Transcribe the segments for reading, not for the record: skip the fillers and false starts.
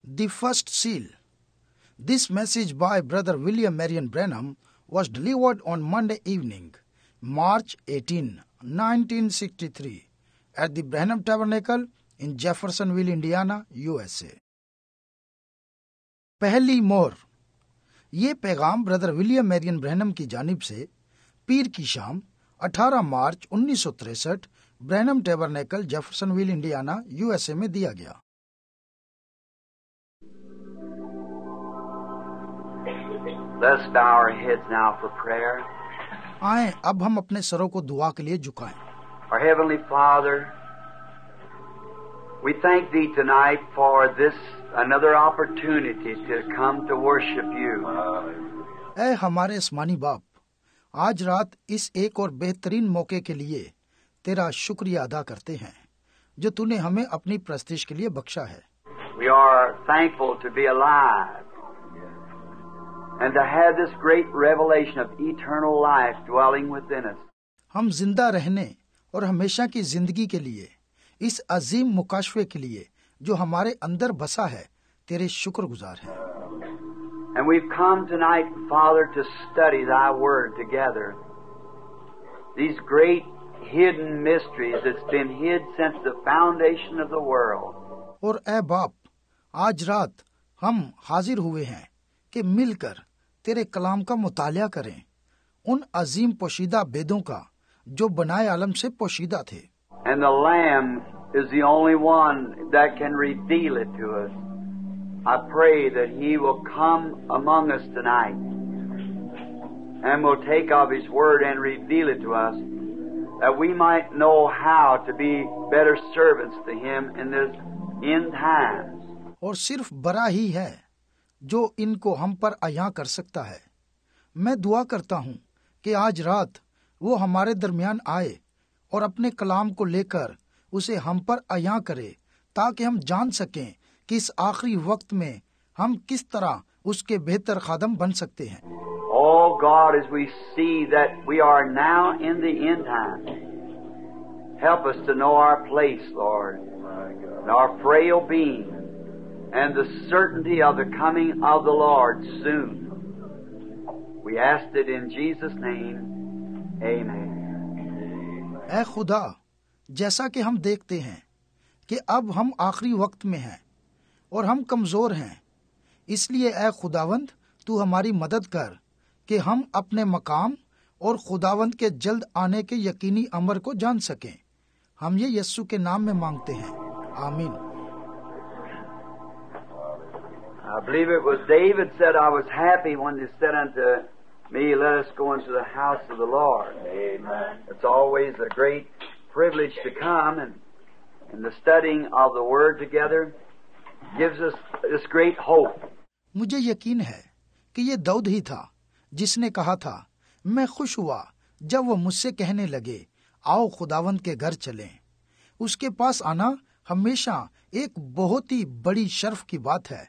The first seal. This message by Brother William Marion Branham was delivered on Monday evening, March 18, 1963, at the Branham Tabernacle in Jeffersonville, Indiana, USA. पहली मोहर। ये पैगाम brother William Marrion Branham की जानिब से पीर की शाम 18 मार्च 1963 Branham tabernacle Jeffersonville Indiana USA में दिया गया। Let's bow our heads now for prayer. आए अब हम अपने सरों को दुआ के लिए झुकाएं। Our Heavenly Father, we thank Thee tonight for this another opportunity to come to worship You. ऐ हमारे आसमानी बाप, आज रात इस एक और बेहतरीन मौके के लिए तेरा शुक्रिया अदा करते हैं जो तूने हमें अपनी प्रस्तिश के लिए बख्शा है। We are thankful to be alive and to have this great revelation of eternal life dwelling within us. हम जिंदा रहने और हमेशा की जिंदगी के लिए, इस अजीम मुकाशफे के लिए जो हमारे अंदर बसा है, तेरे शुक्रगुजार हैं। And we've come tonight, Father, to study Thy Word together. These great hidden mysteries that's been hid since the foundation of the world. और ऐ बाप, आज रात हम हाजिर हुए हैं कि मिलकर तेरे कलाम का मुतालिया करें, उन अजीम पोशीदा भेदों का जो बनाए आलम से पोशीदा थे। And the Lamb is the only one that can reveal it to us. I pray that He will come among us tonight and will take of His Word and reveal it to us, that we might know how to be better servants to Him in this end times. और सिर्फ बड़ा ही है जो इनको हम पर अयां कर सकता है। मैं दुआ करता हूँ कि आज रात वो हमारे दरमियान आए और अपने कलाम को लेकर उसे हम पर अयां करे, ताकि हम जान सकें कि इस आखिरी वक्त में हम किस तरह उसके बेहतर खादम बन सकते हैं। Oh God, as we see that we are now in the end time, help us to know our place, Lord, and our frail being, and the certainty of the coming of the Lord soon. We ask it in Jesus' name. Amen. ऐ खुदा, जैसा कि हम देखते हैं कि अब हम आखिरी वक्त में हैं और हम कमजोर हैं, इसलिए ऐ खुदावंद तू हमारी मदद कर कि हम अपने मकाम और खुदावंद के जल्द आने के यकीनी अमर को जान सकें। हम ये यस्सु के नाम में मांगते हैं, आमीन। I believe it was David said, I was happy when they said unto me, let us go into the house of the Lord. Amen. It's always a great privilege to come, and the studying of the Word together gives us this great hope. मुझे यकीन है कि ये दाऊद ही था जिसने कहा था, मैं खुश हुआ जब वो मुझसे कहने लगे, आओ खुदावंद के घर चलें। उसके पास आना हमेशा एक बहुत ही बड़ी शर्फ की बात है,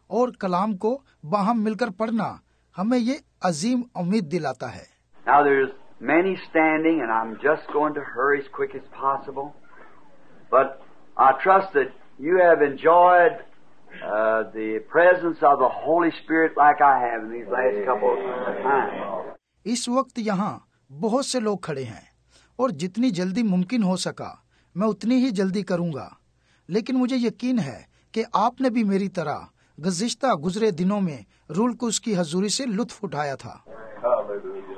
और कलाम को बाहम मिलकर पढ़ना हमें ये अजीम उम्मीद दिलाता है। Now there's many standing, and I'm just going to hurry as quick as possible, but I trust that you have enjoyed the presence of the Holy Spirit like I have in these last couple of times. इस वक्त यहाँ बहुत से लोग खड़े हैं, और जितनी जल्दी मुमकिन हो सका मैं उतनी ही जल्दी करूँगा, लेकिन मुझे यकीन है कि आपने भी मेरी तरह गुज़िश्ता गुजरे दिनों में रूल कुस की हजूरी से लुत्फ उठाया था।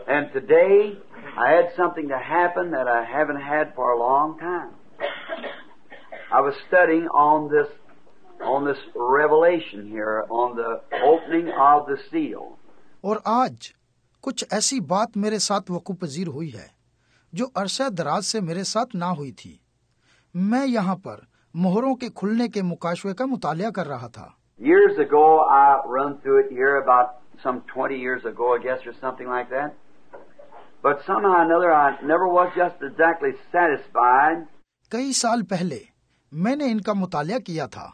And today I had something to happen that I haven't had for a long time. I was studying on this revelation here, on the opening of the seal. और आज कुछ ऐसी बात मेरे साथ वकूफ़ पजीर हुई है जो अरसा दराज से मेरे साथ ना हुई थी। मैं यहाँ पर मोहरों के खुलने के मुकाशवे का मुतालिया कर रहा था। Years ago, I run through it here about some 20 years ago, I guess, or something like that. But somehow or another, I never was just exactly satisfied. कई साल पहले मैंने इनका मुतालिया किया था।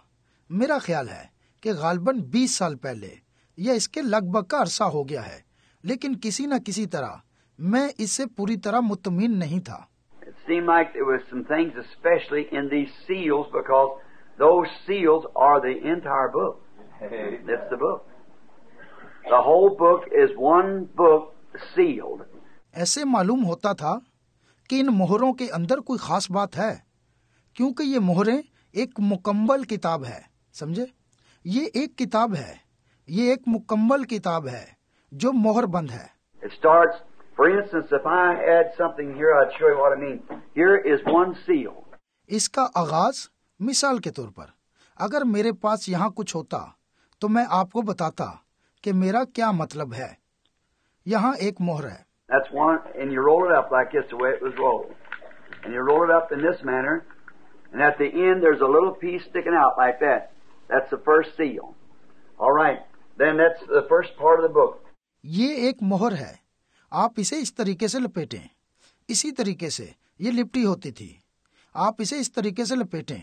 मेरा ख्याल है कि गालबन 20 साल पहले या इसके लगभग का अरसा हो गया है, लेकिन किसी न किसी तरह मैं इससे पूरी तरह मुतमिन नहीं था। It seemed like there was some things, especially in these seals, because those seals are the entire book. It's the book. The whole book is one book sealed. ऐसे मालूम होता था कि इन मोहरों के अंदर कोई खास बात है, क्योंकि ये मोहरें एक मुकम्मल किताब है। समझे? ये एक किताब है, ये एक मुकम्मल किताब है जो मोहर बंद है। It starts, for instance, if I add something here, I'd show you what I mean. Here is one seal. इसका आगाज मिसाल के तौर पर, अगर मेरे पास यहाँ कुछ होता तो मैं आपको बताता कि मेरा क्या मतलब है। यहाँ एक मोहर है। That's one, and you roll it up like this, the way it was rolled. And you roll it up in this manner, and at the end there's a little piece sticking out like that. That's the first seal. All right, then that's the first part of the book. ये एक मोहर है। आप इसे इस तरीके से लपेटें। इसी तरीके से ये लिपटी होती थी। आप इसे इस तरीके से लपेटें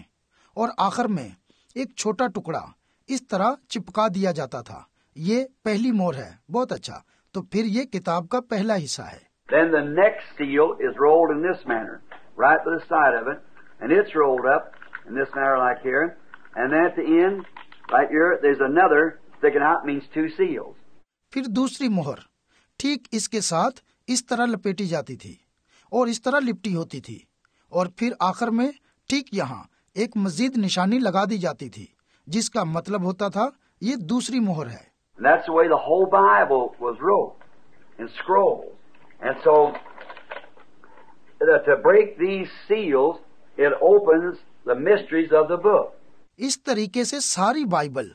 और आखिर में एक छोटा टुकड़ा इस तरह चिपका दिया जाता था। ये पहली मोहर है। बहुत अच्छा। तो फिर ये किताब का पहला हिस्सा है। Then the next seal is rolled in this manner, right to the side of it, and it's rolled up in this manner like here, and then at the end, right here, there's another sticking out, means two seals. फिर दूसरी मोहर ठीक इसके साथ इस तरह लपेटी जाती थी और इस तरह लिपटी होती थी, और फिर आखिर में ठीक यहाँ एक मजीद निशानी लगा दी जाती थी, जिसका मतलब होता था ये दूसरी मोहर है। And that's the way the whole Bible was wrote, in scrolls. And so, to break these seals, it opens the mysteries of the book. इस तरीके से सारी बाइबल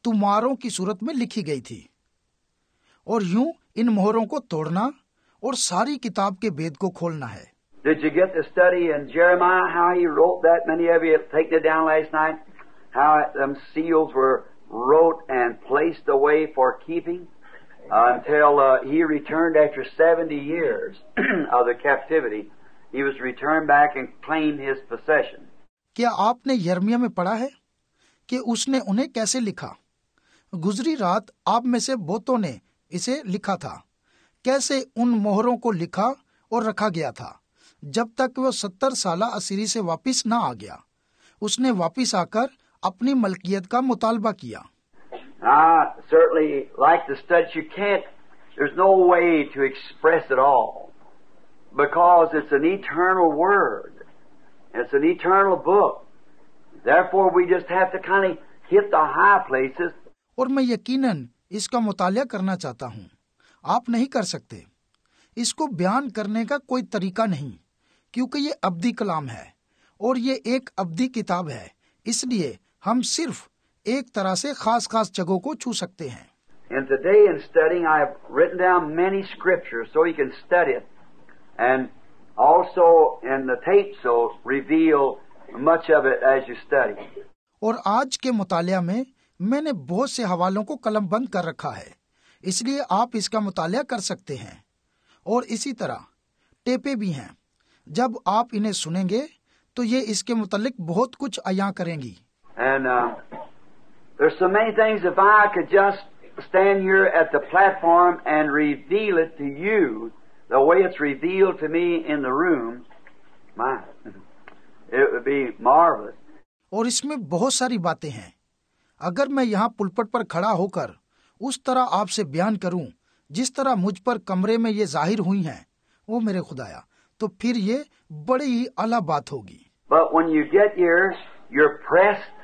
तुमारों की सूरत में लिखी गई थी, और यूं इन मोहरों को तोड़ना और सारी किताब के भेद को खोलना है। Did you get to study in Jeremiah how he wrote that? Many of you have taken it down last night. How them seals were wrote and placed away for keeping until he returned after 70 years of the captivity. He was returned back and claimed his possession. क्या आपने यर्मिया में पढ़ा है कि उसने उन्हें कैसे लिखा? गुजरी रात आप में से बहुतों ने इसे लिखा था। कैसे उन मोहरों को लिखा और रखा गया था जब तक वो 70 साल असीरी से वापिस ना आ गया। उसने वापिस आकर अपनी मलकियत का मुतालबा किया। I certainly like the study. You can't, there's no way to express it all because it's an eternal word. It's an eternal book. Therefore, we just have to kind of hit the high places. और मैं यकीनन इसका मुतालिया करना चाहता हूँ। आप नहीं कर सकते। इसको बयान करने का कोई तरीका नहीं, क्योंकि ये अब्दी कलाम है और ये एक अब्दी किताब है। इसलिए हम सिर्फ एक तरह से खास जगहों को छू सकते हैं। And today in studying, I have written down many scriptures so you can study it, and also in the tape so reveal much of it as you study. और आज के मुतालिया में मैंने बहुत से हवालों को कलमबंद कर रखा है, इसलिए आप इसका मुतालिया कर सकते हैं। और इसी तरह टेपे भी हैं। जब आप इन्हें सुनेंगे तो ये इसके मुतालिक बहुत कुछ अयां करेंगी। And there's so many things. If I could just stand here at the platform and reveal it to you the way it's revealed to me in the room, it would be marvelous. और इसमें बहुत सारी बातें हैं। अगर मैं यहाँ पुलपट पर खड़ा होकर उस तरह आपसे बयान करूं जिस तरह मुझ पर कमरे में ये जाहिर हुई हैं, वो मेरे खुदाया, तो फिर ये बड़ी ही आला बात होगी। But when you get here, you're pressed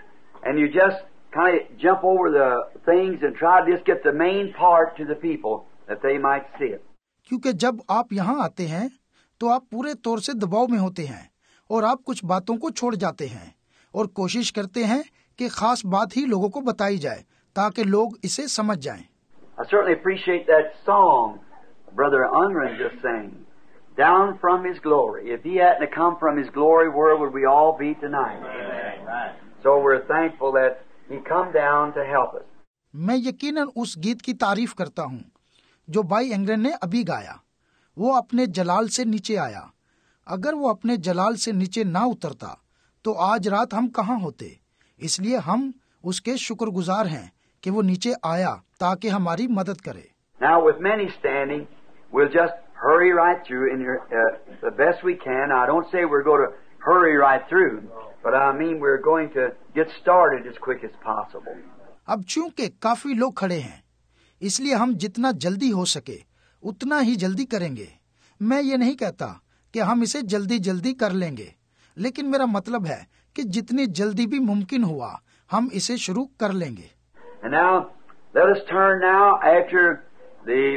and you just kind of jump over the things and try to just get the main part to the people that they might see it. क्योंकि जब आप यहाँ आते हैं तो आप पूरे तौर से दबाव में होते हैं और आप कुछ बातों को छोड़ जाते हैं और कोशिश करते हैं कि खास बात ही लोगों को बताई जाए ताकि लोग इसे समझ जाएं। I certainly appreciate that song Brother Unrun just sang, Down from His Glory. If He hadn't come from His glory, where would we all be tonight? Amen. So we're thankful that He come down to help us. मैं यकीनन उस गीत की तारीफ करता हूँ जो भाई एंग्रेन ने अभी गाया। वो अपने जलाल से नीचे आया। अगर वो अपने जलाल से नीचे ना उतरता तो आज रात हम कहाँ होते। इसलिए हम उसके शुक्रगुजार हैं कि वो नीचे आया ताकि हमारी मदद करे। Now with many standing, we'll just hurry right through in your the best we can. I don't say we're going to hurry right through. But I mean, we're going to get started as quick as possible. अब चूंकि काफी लोग खड़े हैं, इसलिए हम जितना जल्दी हो सके उतना ही जल्दी करेंगे। मैं ये नहीं कहता कि हम इसे जल्दी जल्दी कर लेंगे, लेकिन मेरा मतलब है कि जितनी जल्दी भी मुमकिन हुआ हम इसे शुरू कर लेंगे। And now, let us turn now after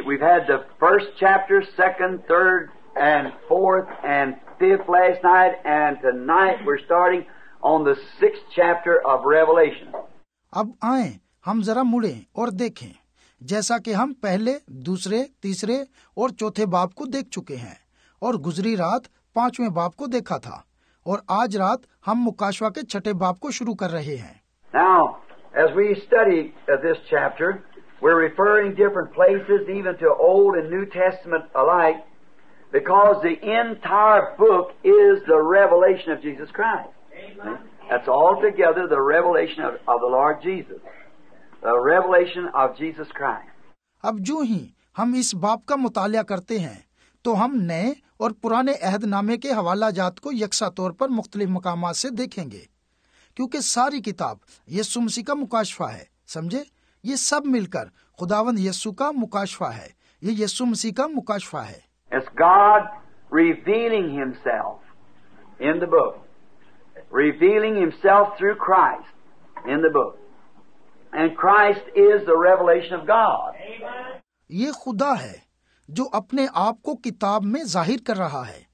we've had the first chapter, second, third, and fourth, and fifth last night, and tonight we're starting on the 6th chapter of Revelation. अब आए हम जरा मुड़ें और देखें, जैसा कि हम पहले, दूसरे, तीसरे और चौथे बाब को देख चुके हैं और गुजरी रात 5वें बाब को देखा था, और आज रात हम मुकाशवा के 6ठे बाब को शुरू कर रहे हैं। Now, as we study this chapter, we're referring different places, even to Old and New Testament alike, because the entire book is the revelation of Jesus Christ. That's altogether the revelation of the Lord Jesus, the revelation of Jesus Christ. अब जो ही हम इस बाब का मुतालिया करते हैं तो हम नए और पुराने अहदनामे के हवाला जात को यकसा तौर पर मुख्तलिफ मकामात से देखेंगे, क्योंकि सारी किताब यीशु मसीह का मुकाशफा है। समझे, ये सब मिलकर खुदावंद यीशु का मुकाशफा है, ये यीशु मसीह का मुकाशफा है। It's God revealing Himself in the book, revealing Himself through Christ in the book, and Christ is the revelation of God. ये खुदा है जो अपने आप को किताब में जाहिर कर रहा है।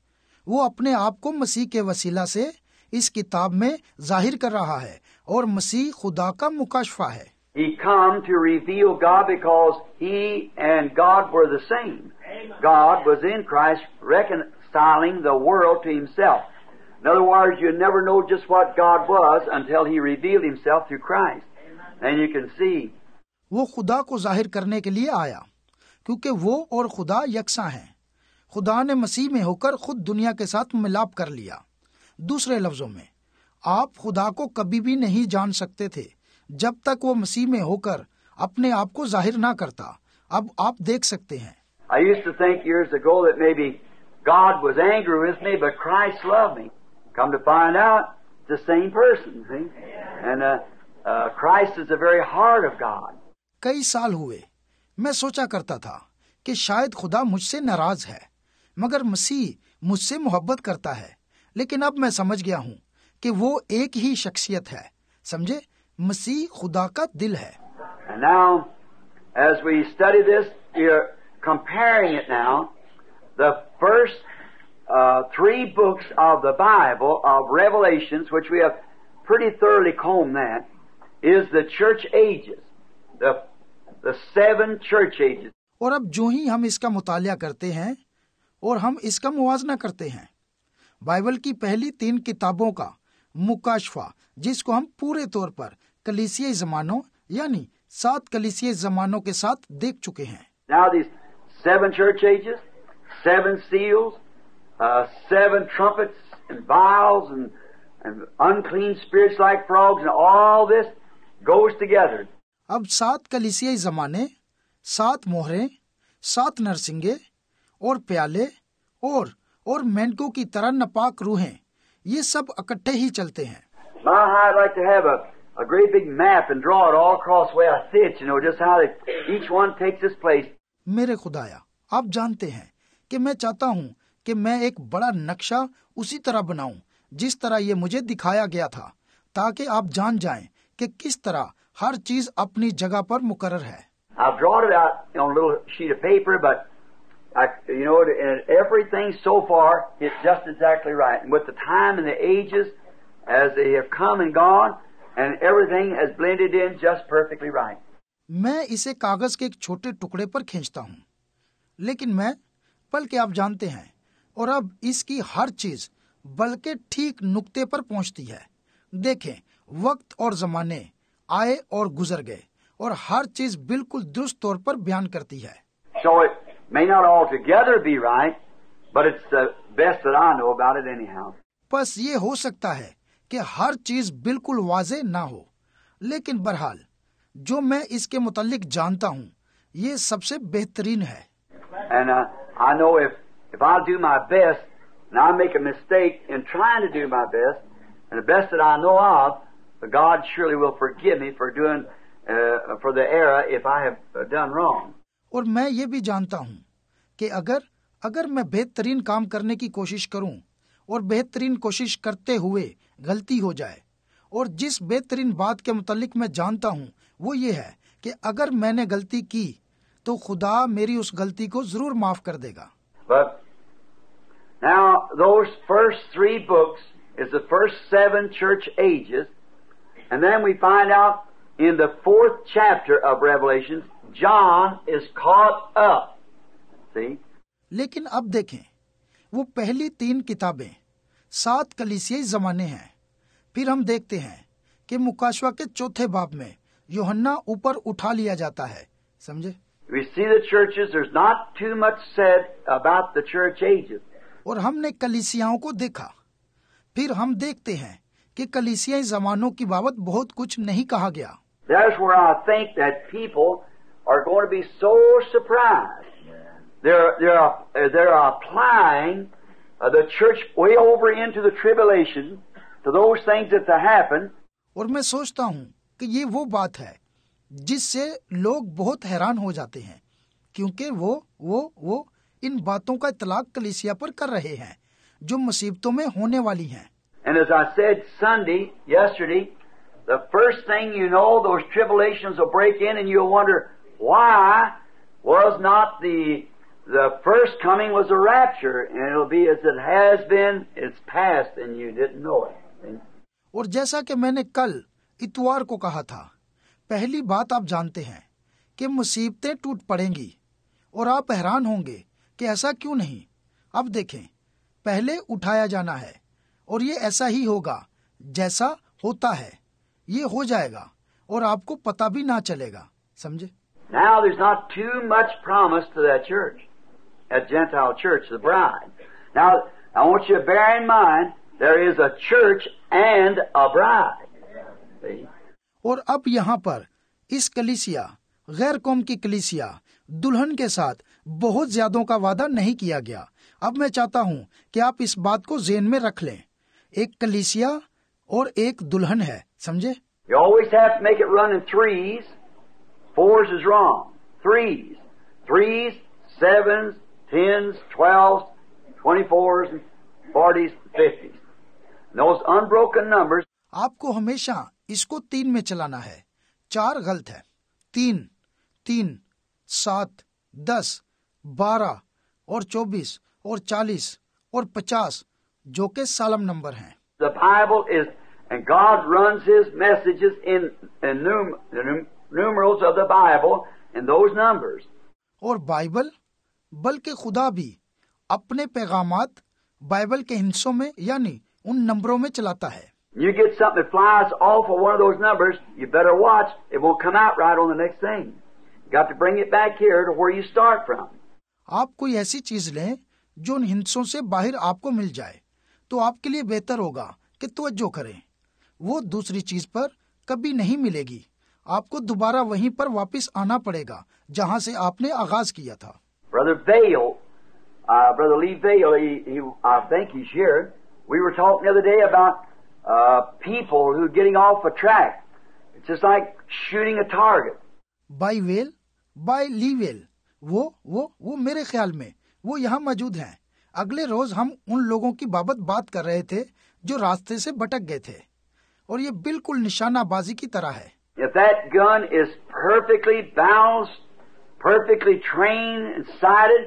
वो अपने आप को मसीह के वसीला से इस किताब में जाहिर कर रहा है, और मसीह खुदा का मुकाशफा है। He come to reveal God because He and God were the same. God was in Christ reconciling the world to Himself. In other words, you never know just what God was until He revealed Himself through Christ. And you can see. वो खुदा को जाहिर करने के लिए आया, क्योंकि वो और खुदा यकसा हैं। खुदा ने मसीह में होकर खुद दुनिया के साथ मिलाप कर लिया। दूसरे लफ्जों में, आप खुदा को कभी भी नहीं जान सकते थे जब तक वो मसीह में होकर अपने आप को जाहिर ना करता। अब आप देख सकते हैं। I used to think years ago that maybe God was angry with me, but Christ loved me. Come to find out, it's the same person, see? And Christ is the very heart of God. कई साल हुए मैं सोचा करता था कि शायद खुदा मुझसे नाराज है, मगर मसीह मुझसे मोहब्बत करता है। लेकिन अब मैं समझ गया हूँ कि वो एक ही शख्सियत है। समझे, मसीह खुदा का दिल है। And now, as we study this, you're comparing it now. The first 3 books of the Bible, of Revelations, which we have pretty thoroughly combed that, is the church ages, the 7 church ages. और अब जो ही हम इसका मुतालिया करते हैं और हम इसका मुवाजना करते हैं, बाइबल की पहली 3 किताबों का मुकाशफा, जिसको हम पूरे तौर पर कलीसियाई ज़मानों यानी 7 कलीसियाई ज़मानों के साथ देख चुके हैं। Now these 7 church ages, 7 seals, 7 trumpets and vials and unclean spirits like frogs, and all this goes together. अब 7 कलीसियाई ज़माने, 7 मोहरें, 7 नरसिंगे और प्याले और मेंढकों की तरह नापाक रूहें, ये सब इकट्ठे ही चलते हैं। I'd like to have a great big map and draw it all across the way I see it, just how each one takes its place. मेरे खुदाया, आप जानते हैं कि मैं चाहता हूँ कि मैं एक बड़ा नक्शा उसी तरह बनाऊं जिस तरह ये मुझे दिखाया गया था, ताकि आप जान जाएं कि किस तरह हर चीज अपनी जगह पर मुकर्रर है। I've drawn it out on a little sheet of paper, but and everything so far is just exactly right. And with the time and the ages, as they have come and gone, and everything has blended in just perfectly right. मैं इसे कागज के एक छोटे टुकड़े पर खींचता हूँ, लेकिन मैं बल्कि आप जानते हैं, और अब इसकी हर चीज बल्कि ठीक नुक्ते पर पहुंचती है। देखें, वक्त और जमाने आए और गुजर गए, और हर चीज बिल्कुल दुरुस्त तौर पर बयान करती है। So it may not altogether be right, but it's the best that I know about it anyhow. बस ये हो सकता है कि हर चीज बिल्कुल वाज़े ना हो, लेकिन बहरहाल जो मैं इसके मुतालिक जानता हूँ, ये सबसे बेहतरीन है। And I know if I do my best, and I make a mistake in trying to do my best, and the best that I know of, God surely will forgive me for doing for the error if I have done wrong. और मैं ये भी जानता हूँ कि अगर मैं बेहतरीन काम करने की कोशिश करूं और बेहतरीन कोशिश करते हुए गलती हो जाए, और जिस बेहतरीन बात के मुतालिक मैं जानता हूं वो ये है कि अगर मैंने गलती की तो खुदा मेरी उस गलती को जरूर माफ कर देगा. But now those first 3 books is the first 7 church ages, and then we find out in the 4th chapter of Revelation, John is caught up. See? लेकिन अब देखें, वो पहली 3 किताबें 7 कलीसियाई जमाने हैं. फिर हम देखते हैं कि मुकाशवा के 4थे बाब में यूहन्ना ऊपर उठा लिया जाता है. समझे? We see the churches, there's not too much said about the church ages. और हमने कलीसियाओं को देखा. फिर हम देखते हैं कि कलीसियाई जमानों की बाबत बहुत कुछ नहीं कहा गया. That's where I think that people are going to be so surprised. They're applying the church way over into the tribulation to those things that happen. और मैं सोचता हूँ कि ये वो बात है जिससे लोग बहुत हैरान हो जाते हैं, क्योंकि वो इन बातों का इतलाक कलीसिया पर कर रहे हैं जो मुसीबतों में होने वाली हैं. And as I said yesterday, the first thing you know, those tribulations will break in, and you'll wonder why was not the first coming was a rapture, and it'll be as it has been, it's past, and you didn't know it. और जैसा कि मैंने कल इतवार को कहा था, पहली बात आप जानते हैं कि मुसीबतें टूट पड़ेंगी और आप हैरान होंगे कि ऐसा क्यों नहीं. अब देखें, पहले उठाया जाना है और ये ऐसा ही होगा जैसा होता है, ये हो जाएगा और आपको पता भी ना चलेगा. समझे? Now there's not too much promise to that church, that Gentile church, the bride. Now I want you to bear in mind there is a church and a bride. See? और अब यहाँ पर इस कलीसिया, गैर कौम की कलीसिया, दुल्हन के साथ बहुत ज्यादों का वादा नहीं किया गया. अब मैं चाहता हूँ कि आप इस बात को ज़हन में रख लें. एक कलीसिया और एक दुल्हन है. समझे? You always have to make it run in 3s. 4s is wrong. 3s. 3s, 7s, 10s, 12s, 24s, and 40s, 50s. And those unbroken numbers. आपको हमेशा इसको 3 में चलाना है. 4 गलत है. 3, 3, 7, 10, 12 और 24 और 40 और 50 जो के सालम नंबर हैं. The Bible is, and God runs His messages in the numerals of the Bible in those numbers. और बाइबल, बल्कि खुदा भी अपने पैगामात बाइबल के हिस्सों में यानी उन नंबरों में चलाता है. You get something that flies off of one of those numbers, you better watch. It won't come out right on the next thing. You got to bring it back here to where you start from. आप कोई ऐसी चीज लें जो उन हिस्सों से बाहर आपको मिल जाए, तो आपके लिए बेहतर होगा कि तवज्जो करें. वो दूसरी चीज पर कभी नहीं मिलेगी. आपको दोबारा वहीं पर वापस आना पड़ेगा जहां से आपने आगाज किया था. Brother Vail, Brother Lee Vail, I think he's here. We were talking the other day about people who are getting off a track. It's just like shooting a target. बाई ली वेल, वो मेरे ख्याल में वो यहाँ मौजूद हैं. अगले रोज हम उन लोगों की बात कर रहे थे जो रास्ते से भटक गए थे, और ये बिल्कुल निशानाबाजी की तरह है. If that gun is perfectly balanced, perfectly trained and sighted,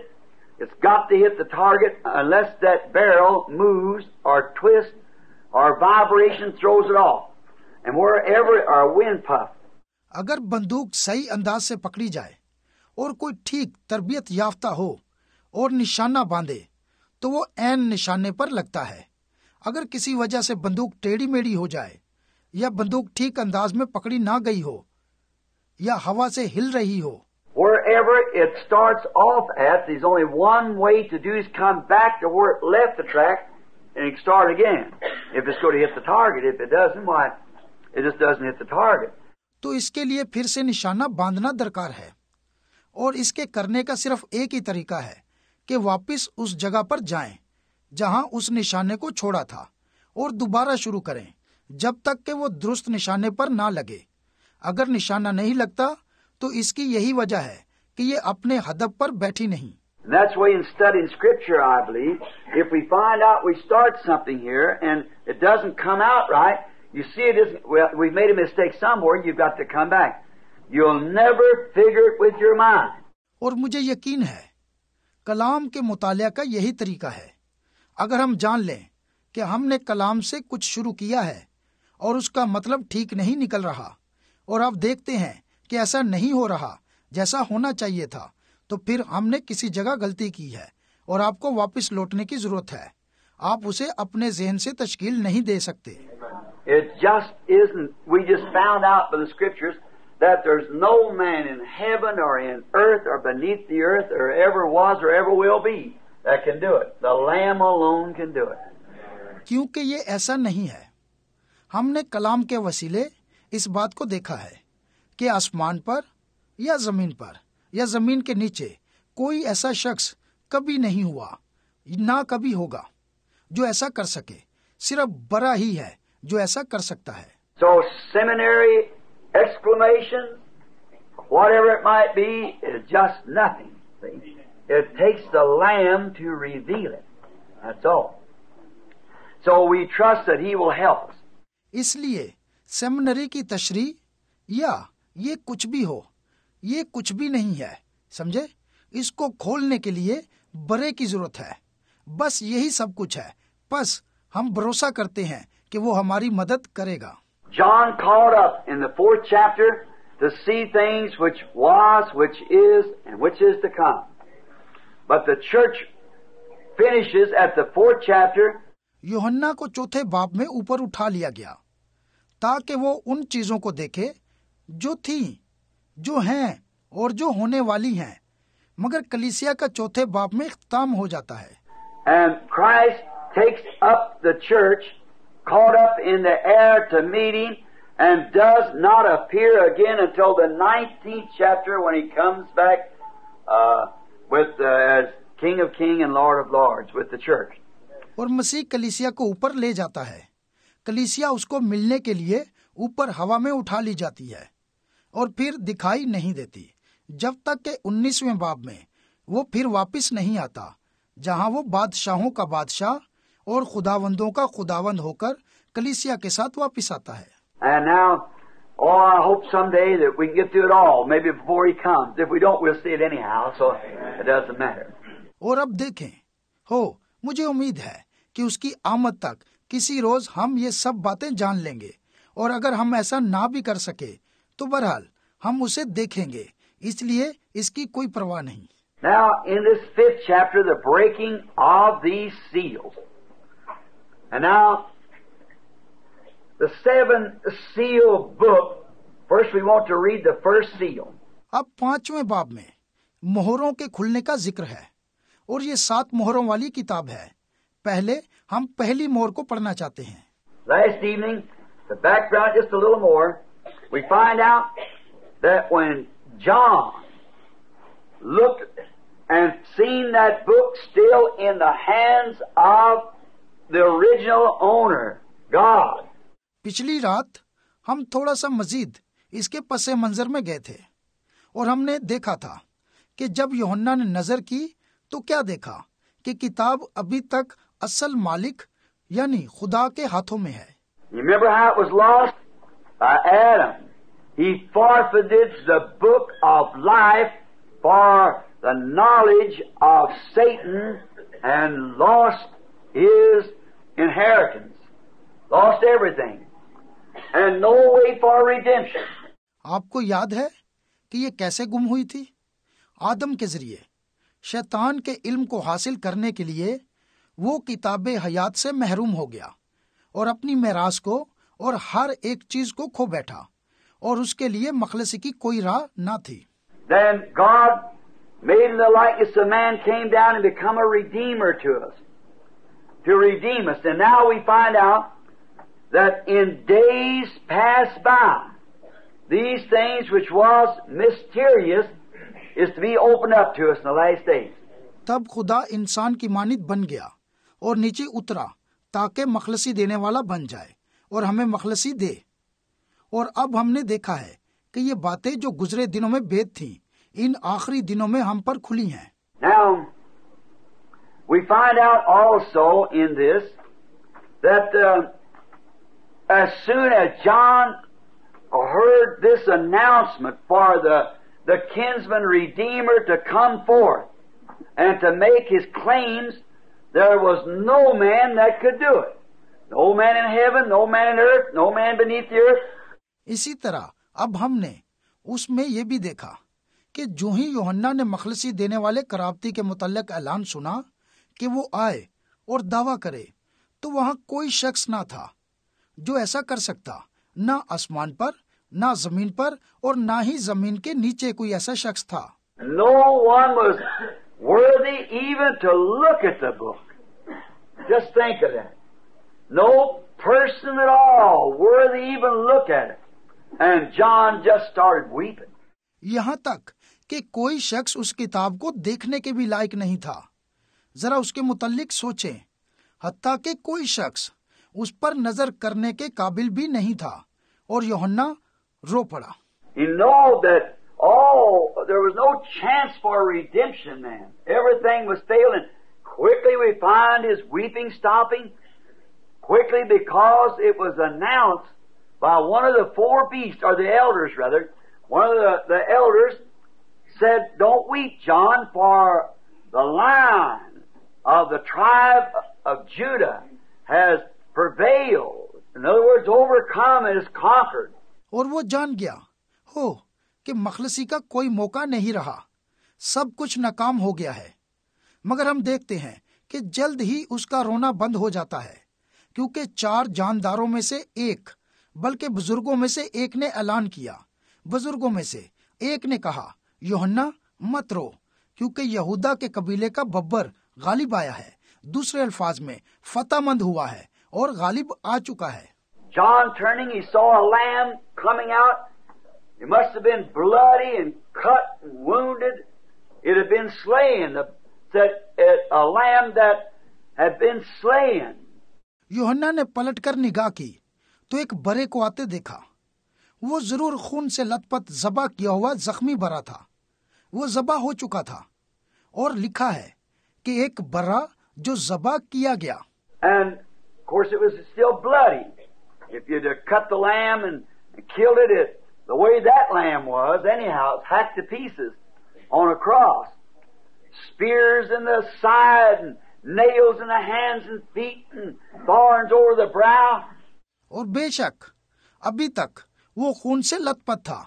it's got to hit the target unless that barrel moves or twists or vibration throws it off. And wherever a wind puff. अगर बंदूक सही अंदाज से पकड़ी जाए और कोई ठीक तरबियत याफ्ता हो और निशाना बांधे तो वो ऐन निशाने पर लगता है. अगर किसी वजह से बंदूक टेढ़ी मेढ़ी हो जाए या बंदूक ठीक अंदाज में पकड़ी ना गई हो या हवा से हिल रही हो, wherever it starts off at, there's only one way to do is come back to where it left the track and start again. If it's going to hit the target, if it doesn't, why, it just doesn't hit the target. तो इसके लिए फिर से निशाना बांधना दरकार है, और इसके करने का सिर्फ एक ही तरीका है कि वापस उस जगह पर जाएं. जहां उस निशाने को छोड़ा था और दोबारा शुरू करें जब तक कि वो दुरुस्त निशाने पर ना लगे। अगर निशाना नहीं लगता तो इसकी यही वजह है कि ये अपने हदफ पर बैठी नहीं। And that's why in studying Scripture, I believe, if we find out we start something here and it doesn't come out right, you see it isn't, well, we've made a mistake somewhere, you've got to come back. You'll never figure it with your mind. और मुझे यकीन है कलाम के मुतालिया का यही तरीका है। अगर हम जान लें कि हमने कलाम से कुछ शुरू किया है और उसका मतलब ठीक नहीं निकल रहा और आप देखते हैं कि ऐसा नहीं हो रहा जैसा होना चाहिए था, तो फिर हमने किसी जगह गलती की है और आपको वापस लौटने की जरूरत है। आप उसे अपने ज़हन से तश्कील नहीं दे सकते। It just isn't. We just found out by the Scriptures that there's no man in heaven or in earth or beneath the earth or ever was or ever will be that can do it. The Lamb alone can do it. क्योंकि ये ऐसा नहीं है। हमने कलाम के वसीले इस बात को देखा है कि आसमान पर या जमीन के नीचे कोई ऐसा शख्स कभी नहीं हुआ, ना कभी होगा जो ऐसा कर सके। सिर्फ बड़ा ही है जो ऐसा कर सकता है। So seminary exclamation, whatever it might be, is just nothing. See? It takes the Lamb to reveal it. That's all. So we trust that He will help us. इसलिए सेमिनरी की तशरीह या ये कुछ भी हो, ये कुछ भी नहीं है, समझे? इसको खोलने के लिए बड़े की जरूरत है। बस यही सब कुछ है। बस हम भरोसा करते हैं कि वो हमारी मदद करेगा। John called up in the 4th chapter to see things which was, which is, and which is to come. But the church finishes at the 4th chapter. यूहन्ना को चौथे बाब में ऊपर उठा लिया गया ताकि वो उन चीजों को देखे जो थी, जो हैं और जो होने वाली हैं। मगर कलीसिया का चौथे बाब में इख्तिताम हो जाता है। And Christ takes up the church, caught up in the air to meet Him, and does not appear again until the 19th chapter when He comes back as King of Kings and Lord of Lords with the church. और मसीह कलीसिया को ऊपर ले जाता है। कलीसिया उसको मिलने के लिए ऊपर हवा में उठा ली जाती है और फिर दिखाई नहीं देती जब तक के 19वें बाब में वो फिर वापस नहीं आता, जहां वो बादशाहों का बादशाह और खुदावंदों का खुदावंद होकर कलीसिया के साथ वापस आता है। And now, I hope someday that we can get through it all, maybe before He comes. If we don't, we'll see it anyhow, so it doesn't matter. और अब देखें, मुझे उम्मीद है कि उसकी आमद तक किसी रोज हम ये सब बातें जान लेंगे, और अगर हम ऐसा ना भी कर सके तो बहरहाल हम उसे देखेंगे, इसलिए इसकी कोई परवाह नहीं। Now, in this 5th chapter, the breaking of these seals. And now, the 7th seal book, first we want to read the first seal. अब 5वें बाब में मोहरों के खुलने का जिक्र है और ये 7 मोहरों वाली किताब है। पहले हम पहली मोहर को पढ़ना चाहते हैं। Last evening, the background just a little more, we find out that when John looked and seen that book still in the hands of the original owner, God. पिछली रात हम थोड़ा सा मजीद इसके पसे मंजर में गए थे और हमने देखा था कि जब यूहन्ना ने नजर की तो क्या देखा कि किताब अभी तक असल मालिक यानी खुदा के हाथों में है। You remember how it was lost? By Adam. He forfeited the book of life for the knowledge of Satan and lost his inheritance. Lost everything. And no way for redemption. आपको याद है कि ये कैसे गुम हुई थी? आदम के जरिए शैतान के इल्म को हासिल करने के लिए वो किताबे हयात से महरूम हो गया और अपनी मेरास को और हर एक चीज को खो बैठा और उसके लिए मखलसी की कोई राह ना थी। Then God made in the likeness of man came down and become a redeemer to us, to redeem us. And now we find out that in days past by, these things which was mysterious is to be opened up to us in the last days. तब खुदा इंसान की मानित बन गया और नीचे उतरा ताकि मखलसी देने वाला बन जाए और हमें मखलसी दे। और अब हमने देखा है कि ये बातें जो गुजरे दिनों में भेद थीं, इन आखिरी दिनों में हम पर खुली हैं। Now, we find out also in this that as soon as John heard this announcement for the kinsman redeemer to come forth and to make his claims, there was no man that could do it. No man in heaven, no man in earth, no man beneath the earth. इसी तरह अब हमने उसमें ये भी देखा कि जो ही यूहन्ना ने मखलसी देने वाले करावती के मुतल्लिक ऐलान सुना कि वो आए और दावा करे, तो वहां कोई शख्स ना था जो ऐसा कर सकता, ना आसमान पर, ना जमीन पर, और ना ही जमीन के नीचे कोई ऐसा शख्स था। No one was worthy even to look at the book. Just think of that. No person at all worthy even look at it. And John just started weeping. यहाँ तक कि कोई शख्स उस किताब को देखने के भी लायक नहीं था। जरा उसके मुतल्लिक सोचें, हत्ता कि कोई शख्स उस पर नजर करने के काबिल भी नहीं था, और यूहन्ना रो पड़ा। You know that there was no chance for redemption then. Everything was failing. Quickly we find his weeping stopping. Quickly, because it was announced by one of the four beasts, or the elders rather, one of the elders said, "Don't weep, John, for the Lion of the tribe of Judah has prevailed." In other words, overcome and is conquered. और वो जान गया हो कि मखलसी का कोई मौका नहीं रहा, सब कुछ नाकाम हो गया है। मगर हम देखते हैं कि जल्द ही उसका रोना बंद हो जाता है, क्योंकि 4 जानदारों में से एक, बल्कि बुजुर्गों में से एक ने ऐलान किया। बुजुर्गों में से एक ने कहा, यूहन्ना मत रो, क्योंकि यहूदा के कबीले का बब्बर गालिब आया है। दूसरे अल्फाज में फतहमंद हुआ है और गालिब आ चुका है। John turning, he saw a lamb coming out. It must have been bloody and cut and wounded. It had been slain. A lamb that had been slain. यूहन्ना ने पलटकर निगाह की तो एक बरे को आते देखा। वो जरूर खून से लथपथ ज़बा किया हुआ जख्मी बरा था। वो ज़बा हो चुका था, और लिखा है कि एक बरा जो ज़बा किया गया। And of course it was still bloody. If you'd have cut the lamb and killed it the way that lamb was, anyhow, it's hacked to pieces on a cross. Spears in the side and nails in the hands and feet and thorns over the brow. और बेशक अभी तक वो खून से लथपथ था।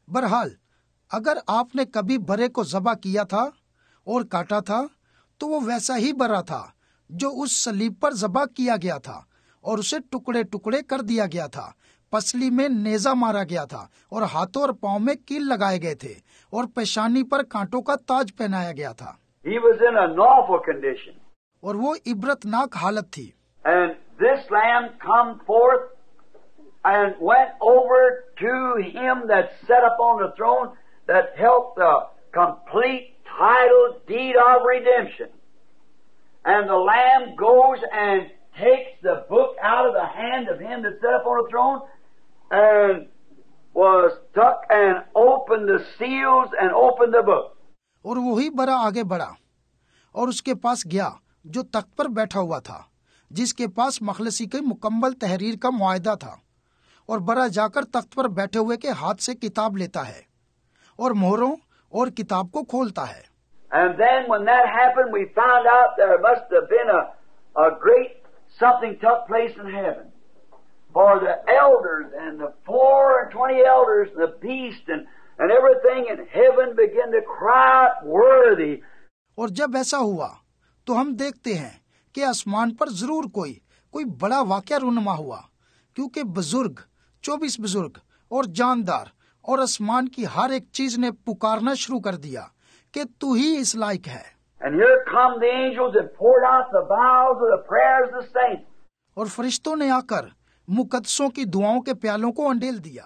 बहरहाल, अगर आपने कभी बरे को ज़बा किया था और काटा था, तो वो वैसा ही बरा था जो उस सलीब पर ज़बा किया गया था, और उसे टुकड़े टुकड़े कर दिया गया था। पसली में नेजा मारा गया था, और हाथों और पांव में कील लगाए गए थे, और पेशानी पर कांटों का ताज पहनाया गया था। He was in an awful condition. और वो इबरतनाक हालत थी। And this lamb come forth and went over to him that sat upon the throne that held the complete title deed of redemption. And the lamb goes and takes the book out of the hand of him that sat upon the throne and was stuck and opened the seals and opened the book. और वही बरा आगे बढ़ा और उसके पास गया जो तख्त पर बैठा हुआ था, जिसके पास मखलसी के मुकम्मल तहरीर का मुआहदा था। और बरा जाकर तख्त पर बैठे हुए के हाथ से किताब लेता है और मोहरों और किताब को खोलता है। And then when that happened, we found out there must have been a great something took place in heaven. For the elders and the 24 elders and the beast and everything in heaven began to cry out, "Worthy." और जब ऐसा हुआ तो हम देखते हैं कि आसमान पर जरूर कोई बड़ा वाकया रूनुमा हुआ, क्योंकि बुजुर्ग 24 बुजुर्ग और जानदार और आसमान की हर एक चीज ने पुकारना शुरू कर दिया कि तू ही इस लायक है। And here come the angels and poured out the vials of the prayers of the saints. और फरिश्तों ने आकर मुकद्दसों की दुआओं के प्यालों को अंडेल दिया।